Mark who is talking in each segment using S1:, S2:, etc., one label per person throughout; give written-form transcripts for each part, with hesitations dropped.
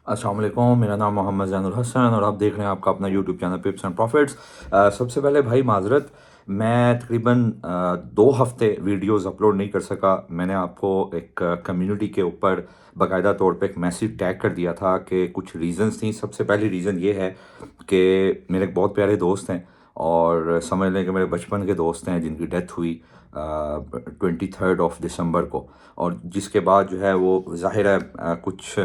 S1: अस्सलाम वालेकुम, मेरा नाम मोहम्मद ज़ैनुल हसन और आप देख रहे हैं आपका अपना यूट्यूब चैनल पिप्स एंड प्रॉफिट्स। सबसे पहले भाई माज़रत, मैं तकरीबन 2 हफ्ते वीडियोस अपलोड नहीं कर सका। मैंने आपको एक कम्युनिटी के ऊपर बाकायदा तौर पे एक मैसेज टैग कर दिया था कि कुछ रीज़न्स थी। सबसे पहली रीज़न ये है कि मेरे एक बहुत प्यारे दोस्त हैं और समझ लें कि मेरे बचपन के दोस्त हैं जिनकी डेथ हुई 23 दिसंबर को। और जिसके बाद जो है वो ज़ाहिर है कुछ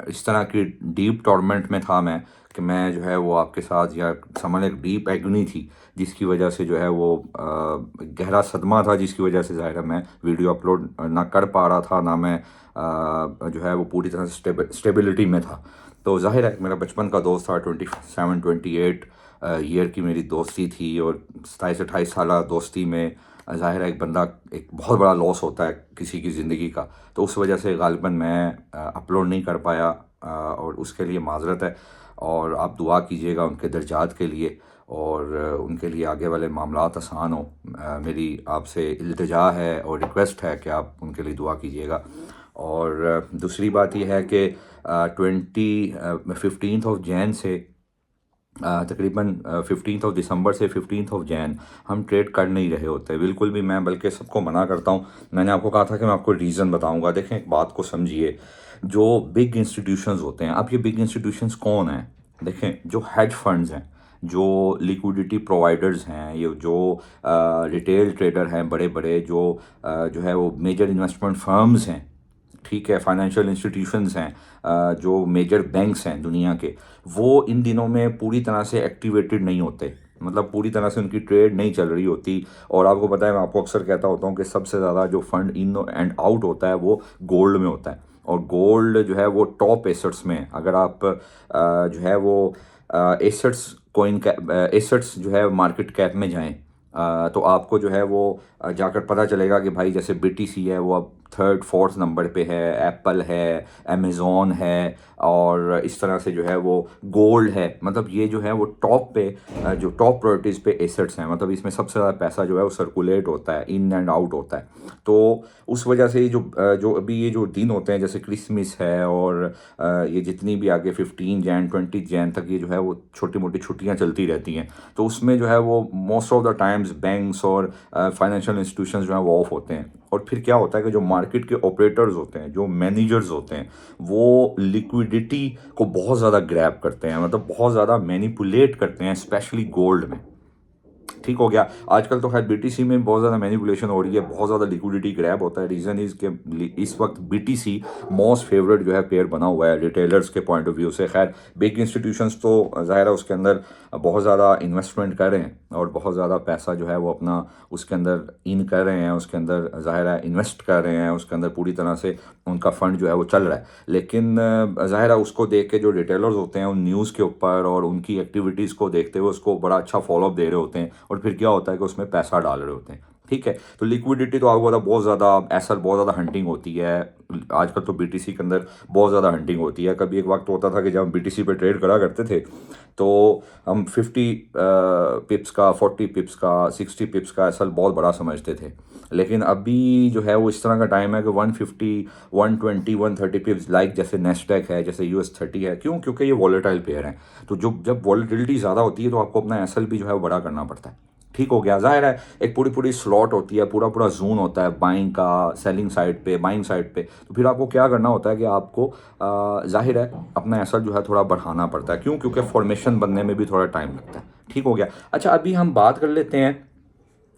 S1: इस तरह की डीप टॉर्मेंट में था मैं कि मैं जो है वो आपके साथ या समझ लें डीप एग्नी थी जिसकी वजह से जो है वो गहरा सदमा था जिसकी वजह से ज़ाहिर है मैं वीडियो अपलोड ना कर पा रहा था, ना मैं जो है वो पूरी तरह से स्टेबिलिटी में था। तो ज़ाहिर है मेरा बचपन का दोस्त था, 27-28 ईयर की मेरी दोस्ती थी और 27-28 साल दोस्ती में ज़ाहिर है एक बंदा एक बहुत बड़ा लॉस होता है किसी की ज़िंदगी का। तो उस वजह से ग़ालिबन मैं अपलोड नहीं कर पाया और उसके लिए माज़रत है। और आप दुआ कीजिएगा उनके दर्जात के लिए और उनके लिए आगे वाले मामलात आसान हो। मेरी आपसे इल्तिजा है और रिक्वेस्ट है कि आप उनके लिए दुआ कीजिएगा। और दूसरी बात ये है कि 15 से तकरीबन 15 दिसंबर से 15 जैन हम ट्रेड कर नहीं रहे होते बिल्कुल भी। मैं बल्कि सबको मना करता हूँ। मैंने आपको कहा था कि मैं आपको रीज़न बताऊँगा। देखें, एक बात को समझिए, जो बिग इंस्टीट्यूशंस होते हैं, अब ये बिग इंस्टीट्यूशंस कौन हैं? देखें, जो हेज फंड्स हैं, जो लिक्विडिटी प्रोवाइडर्स हैं, ये जो रिटेल ट्रेडर हैं बड़े बड़े, जो है वो मेजर इन्वेस्टमेंट फर्म्स हैं, ठीक है, फाइनेंशियल इंस्टीट्यूशंस हैं, जो मेजर बैंक्स हैं दुनिया के, वो इन दिनों में पूरी तरह से एक्टिवेटेड नहीं होते। मतलब पूरी तरह से उनकी ट्रेड नहीं चल रही होती। और आपको पता है, मैं आपको अक्सर कहता होता हूँ कि सबसे ज़्यादा जो फंड इन एंड आउट होता है वो गोल्ड में होता है। और गोल्ड जो है वो टॉप एसेट्स में, अगर आप जो है वो एसेट्स कोइन एसेट्स जो है मार्केट कैप में जाएं, तो आपको जो है वो जाकर पता चलेगा कि भाई जैसे बीटीसी है वो अब थर्ड फोर्थ नंबर पे है, एप्पल है, अमेज़ॉन है, और इस तरह से जो है वो गोल्ड है। मतलब ये जो है वो टॉप पे जो टॉप प्रायोरिटीज़ पे एसेट्स हैं। मतलब इसमें सबसे ज़्यादा पैसा जो है वो सर्कुलेट होता है, इन एंड आउट होता है। तो उस वजह से जो अभी ये जो दिन होते हैं जैसे क्रिसमस है और ये जितनी भी आगे 15 जैन 20 जैन तक ये जो है वो छोटी मोटी छुट्टियां चलती रहती हैं। तो उसमें जो है वो most of the times banks और फाइनेंशियल इंस्टीट्यूशंस जो हैं वो ऑफ होते हैं। और फिर क्या होता है कि जो मार्केट के ऑपरेटर्स होते हैं, जो मैनेजर्स होते हैं, वो लिक्विडिटी को बहुत ज़्यादा ग्रैब करते हैं, मतलब बहुत ज़्यादा मैनिपुलेट करते हैं, स्पेशली गोल्ड में। ठीक हो गया। आजकल तो खैर बीटीसी में बहुत ज़्यादा मैनिपुलेशन हो रही है, बहुत ज़्यादा लिक्विडिटी ग्रैब होता है। रीज़न इज़ कि इस वक्त बीटीसी मोस्ट फेवरेट जो है पेयर बना हुआ है रिटेलर्स के पॉइंट ऑफ व्यू से। खैर बिग इंस्टीट्यूशंस तो ज़ाहिर है उसके अंदर बहुत ज़्यादा इन्वेस्टमेंट कर रहे हैं और बहुत ज़्यादा पैसा जो है वो अपना उसके अंदर इन कर रहे हैं, उसके अंदर ज़ाहिर है इन्वेस्ट कर रहे हैं, उसके अंदर पूरी तरह से उनका फंड जो है वो चल रहा है। लेकिन ज़ाहिर है उसको देख के जो रिटेलर्स होते हैं उन न्यूज़ के ऊपर और उनकी एक्टिविटीज़ को देखते हुए उसको बड़ा अच्छा फॉलोअप दे रहे होते हैं और फिर क्या होता है कि उसमें पैसा डाल रहे होते हैं। ठीक है, तो लिक्विडिटी तो आपको पता बहुत ज़्यादा ऐसा बहुत ज़्यादा हंटिंग होती है। आजकल तो बीटीसी के अंदर बहुत ज़्यादा हंटिंग होती है। कभी एक वक्त होता था कि जब हम बीटीसी पे ट्रेड करा करते थे तो हम 50 पिप्स का, 40 पिप्स का, 60 पिप्स का ऐसा बहुत बड़ा समझते थे। लेकिन अभी जो है वो इस तरह का टाइम है कि 150, 120, 130 पिप्स, लाइक जैसे नेस्डैक है, जैसे US30 है। क्यों? क्योंकि ये वॉलेटाइल पेयर हैं। तो जब वॉलेटिलिटी ज़्यादा होती है तो आपको अपना एसएल भी जो है वो बड़ा करना पड़ता है। ठीक हो गया। ज़ाहिर है एक पूरी पूरी स्लॉट होती है, पूरा पूरा जोन होता है बाइंग का, सेलिंग साइड पे, बाइंग साइड पे। तो फिर आपको क्या करना होता है कि आपको ज़ाहिर है अपना एसएल जो है थोड़ा बढ़ाना पड़ता है। क्यों? क्योंकि फॉर्मेशन बनने में भी थोड़ा टाइम लगता है। ठीक हो गया। अच्छा, अभी हम बात कर लेते हैं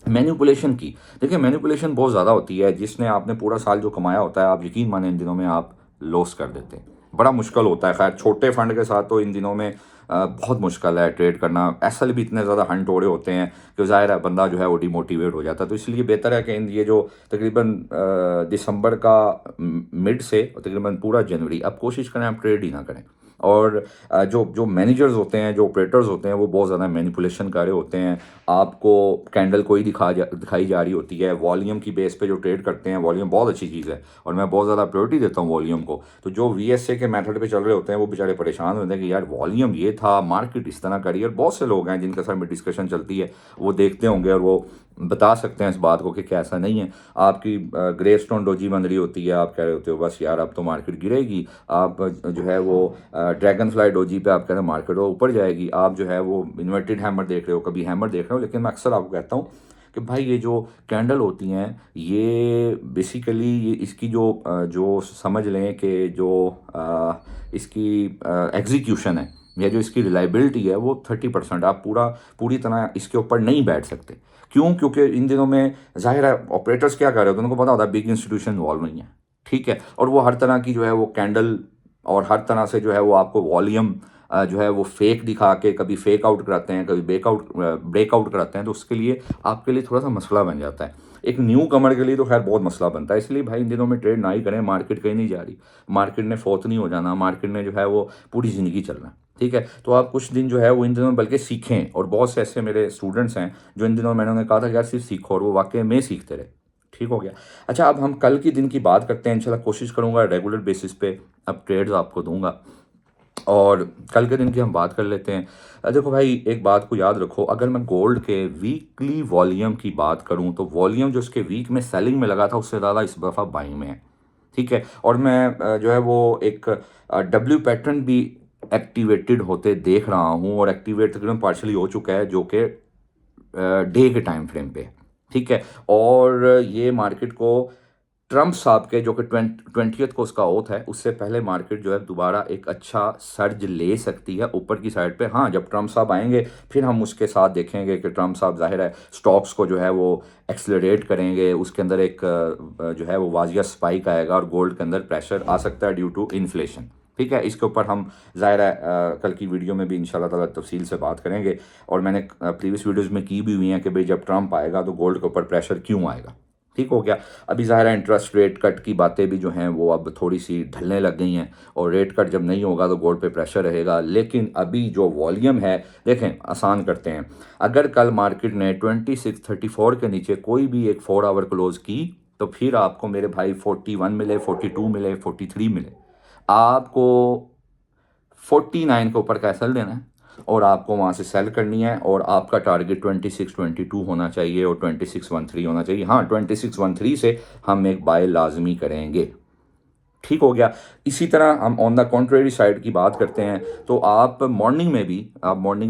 S1: मैनिपुलेशन की। देखिए, मैनिपुलेशन बहुत ज़्यादा होती है। जिसने आपने पूरा साल जो कमाया होता है, आप यकीन माने इन दिनों में आप लॉस कर देते हैं। बड़ा मुश्किल होता है। खैर छोटे फंड के साथ तो इन दिनों में बहुत मुश्किल है ट्रेड करना। एसल भी इतने ज़्यादा हंट हो रहे होते हैं कि ज़ाहिर है बंदा जो है वो डिमोटिवेट हो जाता है। तो इसलिए बेहतर है कि इन ये जो तकरीबन दिसंबर का मिड से और तकरीबन पूरा जनवरी, अब कोशिश करें आप ट्रेड ही ना करें। और जो जो मैनेजर्स होते हैं, जो ऑपरेटर्स होते हैं, वो बहुत ज़्यादा मैनिपुलेशन कर रहे होते हैं। आपको कैंडल कोई दिखाई जा रही होती है, वॉल्यूम की बेस पे जो ट्रेड करते हैं, वॉल्यूम बहुत अच्छी चीज़ है और मैं बहुत ज़्यादा प्रायोरिटी देता हूँ वॉल्यूम को। तो जो VSA के मेथड पे चल रहे होते हैं वो बेचारे परेशान होते हैं कि यार वॉल्यूम ये था, मार्केट इस तरह करी। और बहुत से लोग हैं जिनके साथ में डिस्कशन चलती है, वो देखते होंगे और वो बता सकते हैं इस बात को कि कैसा नहीं है। आपकी ग्रे स्टोन डोजी बन रही होती है, आप कह रहे होते हो बस यार अब तो मार्केट गिरेगी। आप जो है वो ड्रैगन फ्लाई डोजी पे आप कह रहे हो मार्केट वो ऊपर जाएगी। आप जो है वो इन्वर्टेड हैमर देख रहे हो, कभी हैमर देख रहे हो। लेकिन मैं अक्सर आपको कहता हूँ कि भाई ये जो कैंडल होती हैं, ये बेसिकली ये इसकी जो समझ लें कि जो इसकी एग्जीक्यूशन है या जो इसकी रिलायबिलिटी है वो 30%। आप पूरी तरह इसके ऊपर नहीं बैठ सकते। क्यों? क्योंकि इन दिनों में ज़ाहिर है ऑपरेटर्स क्या कर रहे होते हैं, उनको पता होता है बिग इंस्टीट्यूशन इन्वॉल्व नहीं है, ठीक है। और वो हर तरह की जो है वो कैंडल और हर तरह से जो है वो आपको वॉल्यूम जो है वो फेक दिखा के कभी फेक आउट कराते हैं, कभी ब्रेकआउट कराते हैं। तो उसके लिए आपके लिए थोड़ा सा मसला बन जाता है। एक न्यू कमर के लिए तो खैर बहुत मसला बनता है। इसलिए भाई इन दिनों में ट्रेड ना ही करें। मार्केट कहीं नहीं जा रही, मार्केट ने फोत नहीं हो जाना, मार्केट ने जो है वो पूरी ज़िंदगी चलना है, ठीक है। तो आप कुछ दिन जो है वो इन दिनों में बल्कि सीखें। और बहुत से ऐसे मेरे स्टूडेंट्स हैं जो इन दिनों मैंने उन्हें कहा था कि यार सिर्फ सीखो, और वो वाकई में सीखते रहे। ठीक हो गया। अच्छा, अब हम कल के दिन की बात करते हैं। इंशाल्लाह कोशिश करूंगा रेगुलर बेसिस पे अब ट्रेड्स आपको दूंगा और कल के दिन की हम बात कर लेते हैं। देखो भाई, एक बात को याद रखो, अगर मैं गोल्ड के वीकली वॉल्यूम की बात करूं तो वॉल्यूम जो उसके वीक में सेलिंग में लगा था उससे ज़्यादा इस दफ़ा बाइंग में है, ठीक है। और मैं जो है वो एक डब्ल्यू पैटर्न भी एक्टिवेटेड होते देख रहा हूं और एक्टिवेट तकरीबन पार्शली हो चुका है, जो कि डे के टाइम फ्रेम पे, ठीक है। और ये मार्केट को ट्रम्प साहब के जो कि 20th को उसका ओथ है, उससे पहले मार्केट जो है दोबारा एक अच्छा सर्ज ले सकती है ऊपर की साइड पे। हाँ, जब ट्रम्प साहब आएंगे फिर हम उसके साथ देखेंगे कि ट्रम्प साहब जाहिर है स्टॉक्स को जो है वो एक्सलरेट करेंगे। उसके अंदर एक जो है वो वाजिया स्पाइक आएगा और गोल्ड के अंदर प्रेशर आ सकता है ड्यू टू इन्फ्लेशन, ठीक है। इसके ऊपर हम ज़ाहिर है कल की वीडियो में भी इंशाल्लाह ताला तफसील से बात करेंगे। और मैंने प्रीवियस वीडियोज़ में की भी हुई हैं कि भाई जब ट्रम्प आएगा तो गोल्ड के ऊपर प्रेशर क्यों आएगा, ठीक हो गया। अभी ज़ाहिर है इंटरेस्ट रेट कट की बातें भी जो हैं वो अब थोड़ी सी ढलने लग गई हैं और रेट कट जब नहीं होगा तो गोल्ड पे प्रेशर रहेगा। लेकिन अभी जो वॉल्यूम है, देखें आसान करते हैं, अगर कल मार्केट ने 2634 के नीचे कोई भी एक 4 आवर क्लोज की तो फिर आपको मेरे भाई 41 मिले, 42 मिले, 43 मिले, आपको 49 के ऊपर कैसल देना है और आपको वहाँ से सेल करनी है। और आपका टारगेट 2622 होना चाहिए और 2613 होना चाहिए। हाँ, 2613 से हम एक बाय लाजमी करेंगे, ठीक हो गया। इसी तरह हम ऑन द कॉन्ट्रेरी साइड की बात करते हैं तो आप मॉर्निंग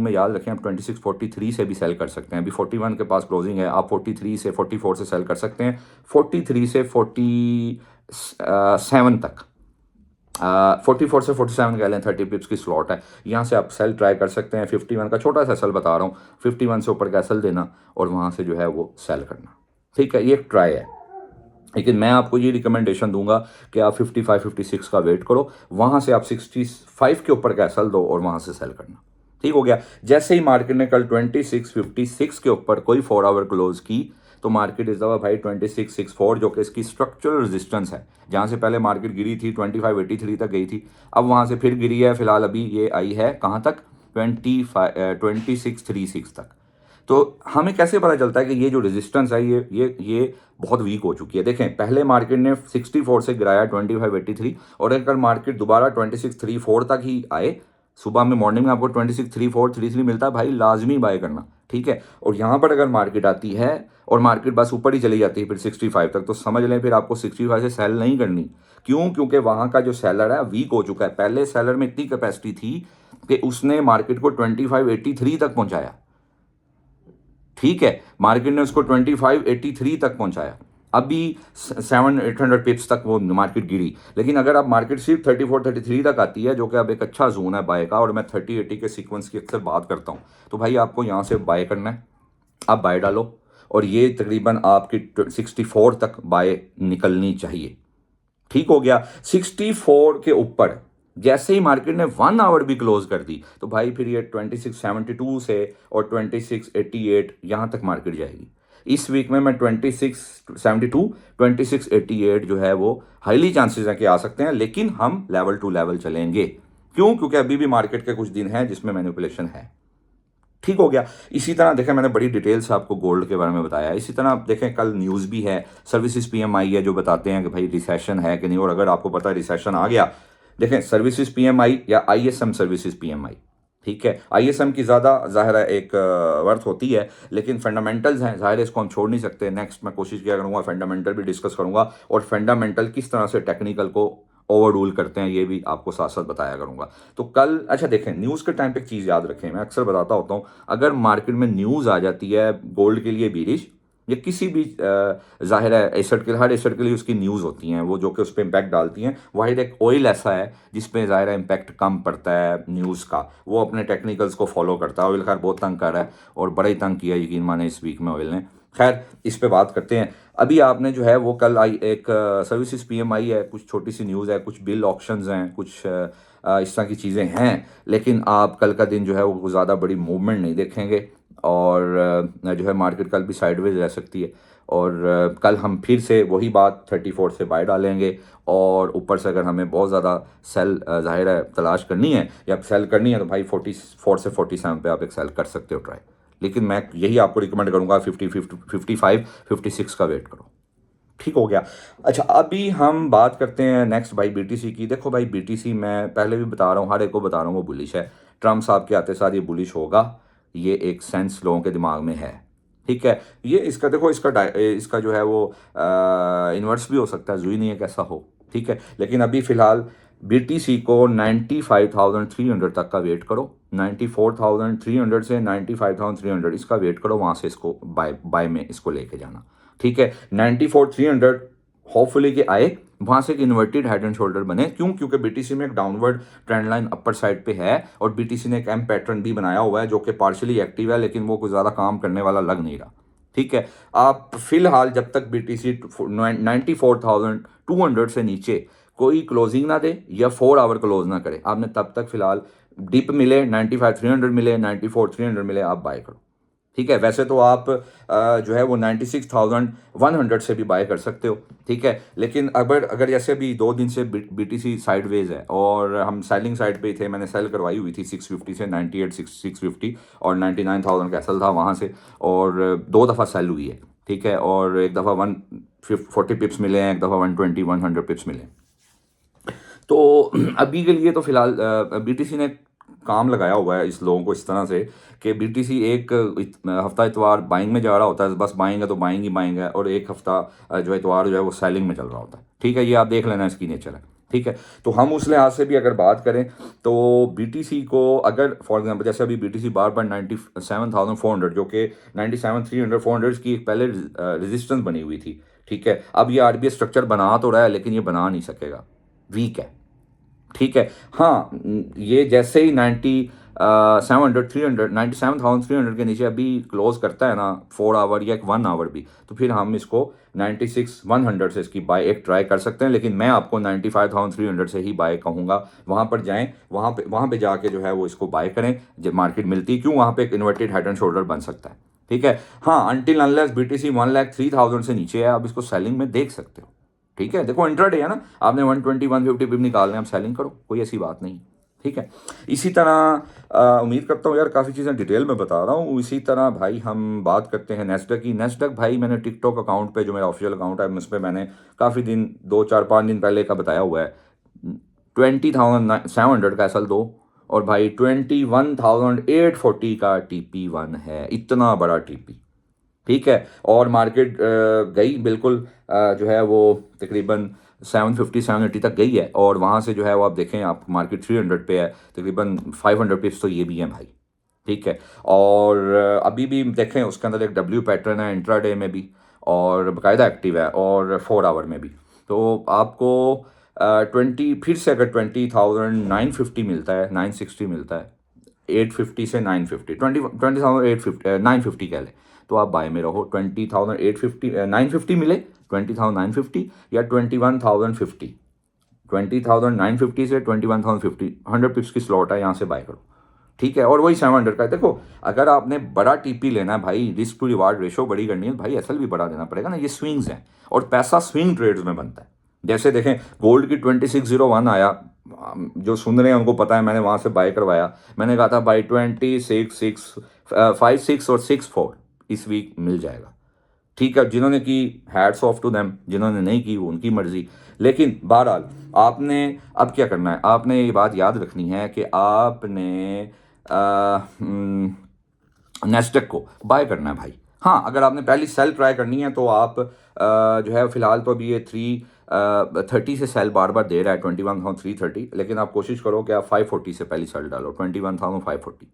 S1: में याद रखें, आप 2643 से भी सेल कर सकते हैं। अभी 41 के पास क्लोजिंग है, आप 43 से 44 से सेल कर सकते हैं। 43 से 47 तक 44 से 47 कह लें, 30 पिप्स की स्लॉट है, यहाँ से आप सेल ट्राई कर सकते हैं। 51 का छोटा सा सेल बता रहा हूँ, 51 से ऊपर का सेल देना और वहाँ से जो है वो सेल करना, ठीक है। ये एक ट्राई है। लेकिन मैं आपको ये रिकमेंडेशन दूंगा कि आप 55 56 का वेट करो, वहाँ से आप 65 के ऊपर का सेल दो और वहाँ से सेल करना, ठीक हो गया। जैसे ही मार्केट ने कल 2656 के ऊपर कोई 4 आवर क्लोज की तो मार्केट इस दफ़ा भाई 2664 जो कि इसकी स्ट्रक्चरल रेजिस्टेंस है, जहाँ से पहले मार्केट गिरी थी 2583 तक गई थी, अब वहाँ से फिर गिरी है। फिलहाल अभी ये आई है कहाँ तक, 2636 तक। तो हमें कैसे पता चलता है कि ये जो रेजिस्टेंस है ये बहुत वीक हो चुकी है। देखें, पहले मार्केट ने 64 से गिराया 2583 और अगर मार्केट दोबारा 2634 तक ही आए, सुबह में मॉर्निंग में आपको 263433 मिलता है, भाई लाजमी बाय करना, ठीक है। और यहाँ पर अगर मार्केट आती है और मार्केट बस ऊपर ही चली जाती है फिर 65 तक, तो समझ लें फिर आपको 65 से सेल नहीं करनी। क्यों? क्योंकि वहाँ का जो सेलर है वीक हो चुका है। पहले सेलर में इतनी कैपेसिटी थी कि उसने मार्केट को 2583 तक पहुँचाया, ठीक है। मार्केट ने उसको 2583 तक पहुंचाया। अभी 700-800 पिप्स तक वो मार्केट गिरी। लेकिन अगर आप मार्केट सिर्फ 34-33 तक आती है, जो कि अब एक अच्छा जोन है बाय का, और मैं 30-80 के सीक्वेंस की अक्सर बात करता हूं, तो भाई आपको यहां से बाय करना है, आप बाय डालो और ये तकरीबन आपकी 64 तक बाय निकलनी चाहिए, ठीक हो गया। 64 के ऊपर जैसे ही मार्केट ने 1 आवर भी क्लोज कर दी तो भाई फिर ये 2672 से और 2688 यहां तक मार्केट जाएगी। इस वीक में मैं 2672 2688 जो है वो हाईली चांसेस है कि आ सकते हैं, लेकिन हम लेवल टू लेवल चलेंगे, क्यों? क्योंकि अभी भी मार्केट के कुछ दिन हैं जिसमें मैनिपुलेशन है। ठीक हो गया। इसी तरह देखें, मैंने बड़ी डिटेल से आपको गोल्ड के बारे में बताया। इसी तरह आप देखें, कल न्यूज़ भी है, सर्विसेज पीएमआई है जो बताते हैं कि भाई रिसेशन है कि नहीं। और अगर आपको पता है रिसेशन आ गया, देखें सर्विसेज पीएमआई या आईएसएम सर्विसेज पीएमआई, ठीक है, आईएसएम की ज़्यादा ज़ाहिर है एक वर्थ होती है, लेकिन फंडामेंटल्स हैं, ज़ाहिर है इसको हम छोड़ नहीं सकते। नेक्स्ट मैं कोशिश किया करूँगा फंडामेंटल भी डिस्कस करूँगा, और फंडामेंटल किस तरह से टेक्निकल को ओवर रूल करते हैं ये भी आपको साथ साथ बताया करूँगा। तो कल अच्छा देखें, न्यूज़ के टाइम पे एक चीज़ याद रखें, मैं अक्सर बताता होता हूँ, अगर मार्केट में न्यूज़ आ जाती है गोल्ड के लिए बीरिश, या किसी भी ज़ाहिर है एसेट के, हर एसेट के लिए उसकी न्यूज़ होती हैं वो जो कि उस पर इम्पैक्ट डालती हैं। वाहिद एक ऑयल ऐसा है जिसपे ज़ाहिर है इम्पैक्ट कम पड़ता है न्यूज़ का, वो अपने टेक्निकल्स को फॉलो करता है। ऑयल खैर बहुत तंग कर रहा है, और बड़ा ही तंग किया यकीन माने इस वीक में ऑयल ने। खैर इस पे बात करते हैं। अभी आपने जो है वो कल आई एक सर्विसेज पीएमआई है, कुछ छोटी सी न्यूज़ है, कुछ बिल ऑप्शंस हैं, कुछ इस तरह की चीज़ें हैं, लेकिन आप कल का दिन जो है वो ज़्यादा बड़ी मूवमेंट नहीं देखेंगे, और जो है मार्केट कल भी साइडवेज रह सकती है। और कल हम फिर से वही बात 34 से बाय डालेंगे, और ऊपर से अगर हमें बहुत ज़्यादा सेल ज़ाहिर है तलाश करनी है या सेल करनी है तो भाई 44 से 47 पे आप एक सेल कर सकते हो ट्राई। लेकिन मैं यही आपको रिकमेंड करूँगा 55 56 का वेट करो। ठीक हो गया। अच्छा अभी हम बात करते हैं नेक्स्ट भाई बीटीसी की। देखो भाई बीटीसी मैं पहले भी बता रहा हूँ, हर एक को बता रहा हूँ, वो बुलिश है। ट्रम्प साहब के आते साथ ये बुलिश होगा, ये एक सेंस लोगों के दिमाग में है। ठीक है, ये इसका देखो इसका जो है वो इन्वर्स भी हो सकता है, ज़रूरी नहीं है कैसा हो। ठीक है, लेकिन अभी फ़िलहाल बीटीसी को 95,300 तक का वेट करो। 94,300 से 95,300 इसका वेट करो, वहाँ से इसको बाय में इसको लेके जाना। ठीक है, 94,300 होपफुली कि आए, वहाँ से एक इन्वर्टेड हेड एंड शोल्डर बने। क्यों? क्योंकि बीटीसी में एक downward trend line upper side पे है, और बीटीसी ने एक एम पैटर्न भी बनाया हुआ है जो कि पार्शियली एक्टिव है, लेकिन वो कुछ ज़्यादा काम करने वाला लग नहीं रहा। ठीक है, आप फिलहाल जब तक बीटीसी 94,200 से नीचे कोई क्लोजिंग ना दे या 4 आवर क्लोज ना करे, आपने तब तक फिलहाल डिप मिले 95,300 मिले 94,300 मिले आप बाय करो। ठीक है, वैसे तो आप जो है वो 96,100 से भी बाय कर सकते हो। ठीक है, लेकिन अगर जैसे अभी 2 दिन से बीटीसी साइडवेज है और हम सेलिंग साइड पे ही थे, मैंने सेल करवाई हुई थी 650 से 98,650, और 99,000 कैसल था वहाँ से, और 2 दफ़ा सेल हुई है। ठीक है, और एक दफ़ा 140 पिप्स मिले हैं, एक दफ़ा 120-100 पिप्स मिले। तो अभी के लिए तो फिलहाल बीटीसी ने काम लगाया हुआ है इस लोगों को इस तरह से कि बीटीसी एक हफ्ता इतवार बाइंग में जा रहा होता है, बस बाइंग है तो बाइंग ही बाइंग है, और एक हफ्ता जो है इतवार जो है वो सेलिंग में चल रहा होता है। ठीक है, ये आप देख लेना, इसकी नेचर है। ठीक है, तो हम उस लिहाज से भी अगर बात करें तो बीटीसी को अगर फॉर एग्जांपल जैसे अभी बीटीसी बार 97,400 जो कि 97,300 400 की एक पहले रेजिस्टेंस बनी हुई थी। ठीक है, अब ये आरबीआई स्ट्रक्चर बना तो रहा है, लेकिन ये बना नहीं सकेगा, वीक है। ठीक है, हाँ, ये जैसे ही 97,300 के नीचे अभी क्लोज करता है ना 4 आवर या 1 आवर भी, तो फिर हम इसको 96,100 से इसकी बाय एक ट्राई कर सकते हैं। लेकिन मैं आपको 95,300 से ही बाय कहूँगा, वहाँ पर जाएं, वहाँ पे जाके जो है वो इसको बाय करें जब मार्केट मिलती, क्यों? वहाँ पे एक इन्वर्टेड हेड एंड शोल्डर बन सकता है। ठीक है, हाँ, अनटिल अनलेस बीटीसी 1,03,000 से नीचे है, आप इसको सेलिंग में देख सकते हो। ठीक है, देखो इंट्राडे है ना, आपने 120 150 पिप निकालने, आप सेलिंग करो, कोई ऐसी बात नहीं। ठीक है, इसी तरह उम्मीद करता हूँ यार काफ़ी चीज़ें डिटेल में बता रहा हूँ। इसी तरह भाई हम बात करते हैं नेस्डक की। नेस्डक भाई मैंने टिकटॉक अकाउंट पे, जो मेरा ऑफिशियल अकाउंट है, उस पर मैंने काफ़ी दिन 2 4 5 दिन पहले का बताया हुआ है 20,700 का एसल 2, और भाई 21,840 का TP1 है, इतना बड़ा टीपी। ठीक है, और मार्केट गई बिल्कुल जो है वो तकरीबन 750 780 तक गई है, और वहाँ से जो है वो आप देखें, आप मार्केट 300 पे है, तकरीबन 500 पिप्स तो ये भी हैं भाई। ठीक है, और अभी भी देखें उसके अंदर एक डब्ल्यू पैटर्न है इंट्राडे में भी, और बाकायदा एक्टिव है, और 4 आवर में भी। तो आपको 20 फिर से अगर 20,950 मिलता है, 960 मिलता है, 850 से 950, 20,850 950 कह लें, तो आप बाय में रहो। 20,850 950 मिले, 20,950 या 21,050, 20,950 से 21,050, 100 पिप्स की स्लॉट है, यहाँ से बाय करो। ठीक है, और वही 700 का। देखो अगर आपने बड़ा टीपी लेना है भाई, रिस्क टू रिवार्ड रेशो बड़ी करनी है भाई, एसएल भी बड़ा देना पड़ेगा ना। ये स्विंग्स हैं, और पैसा स्विंग ट्रेड्स में बनता है। जैसे देखें गोल्ड की 2601 आया जो सुन रहे हैं उनको पता है, मैंने वहाँ से बाय करवाया। मैंने कहा था बाई 5 6 और 6 4 इस वीक मिल जाएगा। ठीक है, जिन्होंने की हैट्स ऑफ टू देम, जिन्होंने नहीं की वो उनकी मर्जी। लेकिन बहरहाल आपने अब क्या करना है, आपने ये बात याद रखनी है कि आपने नेस्टेक को बाय करना है भाई। हाँ, अगर आपने पहली सेल ट्राई करनी है तो आप जो है फ़िलहाल तो अभी ये 330 से सेल बार बार दे रहा है 21,330, लेकिन आप कोशिश करो कि आप 540 से पहली सेल डालो 21,540।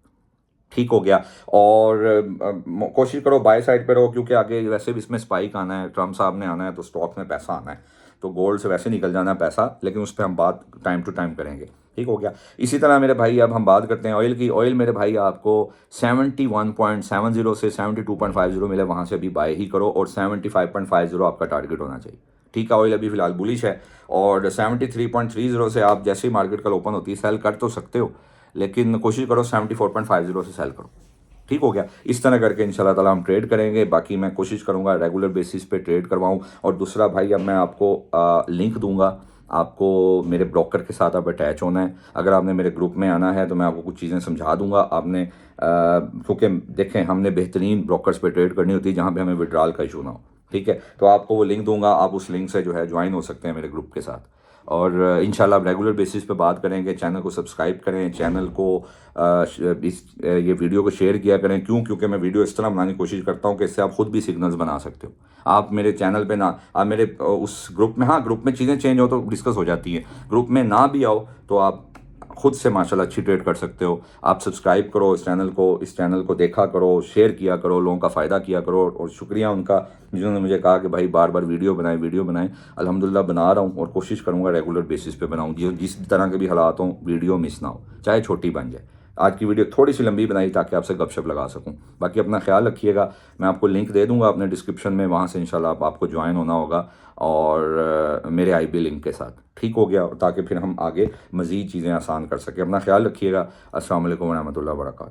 S1: ठीक हो गया। और कोशिश करो बाय साइड पे रहो, क्योंकि आगे वैसे भी इसमें स्पाइक आना है, ट्रम्प साहब ने आना है, तो स्टॉक में पैसा आना है, तो गोल्ड से वैसे निकल जाना है पैसा, लेकिन उस पर हम बात टाइम टू टाइम करेंगे। ठीक हो गया। इसी तरह मेरे भाई अब हम बात करते हैं ऑयल की। ऑयल मेरे भाई आपको 71.70 से 72.50 मिले, वहाँ से अभी बाय ही करो, और 75.50 आपका टारगेट होना चाहिए। ठीक है, ऑयल अभी फिलहाल बुलिश है, और 73.30 से आप जैसे ही मार्केट कल ओपन होती है सेल कर तो सकते हो, लेकिन कोशिश करो 74.50 से सेल करो। ठीक हो गया। इस तरह करके इंशाल्लाह ताला हम ट्रेड करेंगे। बाकी मैं कोशिश करूंगा रेगुलर बेसिस पे ट्रेड करवाऊं। और दूसरा भाई, अब मैं आपको लिंक दूंगा, आपको मेरे ब्रोकर के साथ अब अटैच होना है। अगर आपने मेरे ग्रुप में आना है तो मैं आपको कुछ चीज़ें समझा दूंगा। आपने क्योंकि देखें, हमने बेहतरीन ब्रोकर्स पे ट्रेड करनी होती है जहाँ पे हमें विड्रॉल का इशू ना हो। ठीक है, तो आपको वो लिंक दूंगा, आप उस लिंक से जो है ज्वाइन हो सकते हैं मेरे ग्रुप के साथ। और इंशाल्लाह आप रेगुलर बेसिस पे बात करेंगे। चैनल को सब्सक्राइब करें, चैनल को ये वीडियो को शेयर किया करें। क्यों? क्योंकि मैं वीडियो इस तरह बनाने की कोशिश करता हूँ कि इससे आप खुद भी सिग्नल्स बना सकते हो। आप मेरे चैनल पे ना, आप मेरे उस ग्रुप में, हाँ ग्रुप में चीज़ें चेंज हो तो डिस्कस हो जाती हैं, ग्रुप में ना भी आओ तो आप खुद से माशाल्लाह अच्छी ट्रेड कर सकते हो। आप सब्सक्राइब करो इस चैनल को देखा करो, शेयर किया करो, लोगों का फ़ायदा किया करो। और शुक्रिया उनका जिन्होंने मुझे कहा कि भाई बार बार वीडियो बनाएं। अल्हम्दुलिल्लाह बना रहा हूँ, और कोशिश करूँगा रेगुलर बेसिस पे बनाऊँ, जिस तरह के भी हालात हों वीडियो मिस ना हो, चाहे छोटी बन जाए। आज की वीडियो थोड़ी सी लंबी बनाई ताकि आपसे गपशप लगा सकूं। बाकी अपना ख्याल रखिएगा। मैं आपको लिंक दे दूंगा अपने डिस्क्रिप्शन में, वहाँ से इंशाल्लाह आपको ज्वाइन होना होगा, और मेरे आईबी लिंक के साथ। ठीक हो गया, ताकि फिर हम आगे मज़ीद चीज़ें आसान कर सकें। अपना ख्याल रखिएगा। अस्सलाम वालेकुम व रहमतुल्लाहि व बरकातहू।